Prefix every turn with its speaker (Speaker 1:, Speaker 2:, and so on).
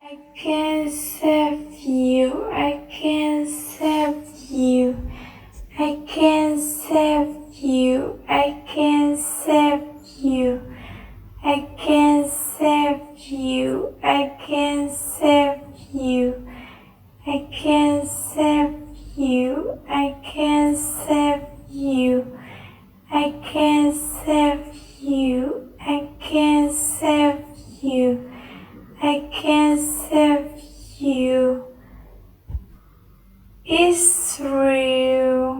Speaker 1: I can save you. I can save you. I can save you. I can save you. I can save you. I can save you. I can save you. I can save you. I can save you. I can save you. I can save you. It's real.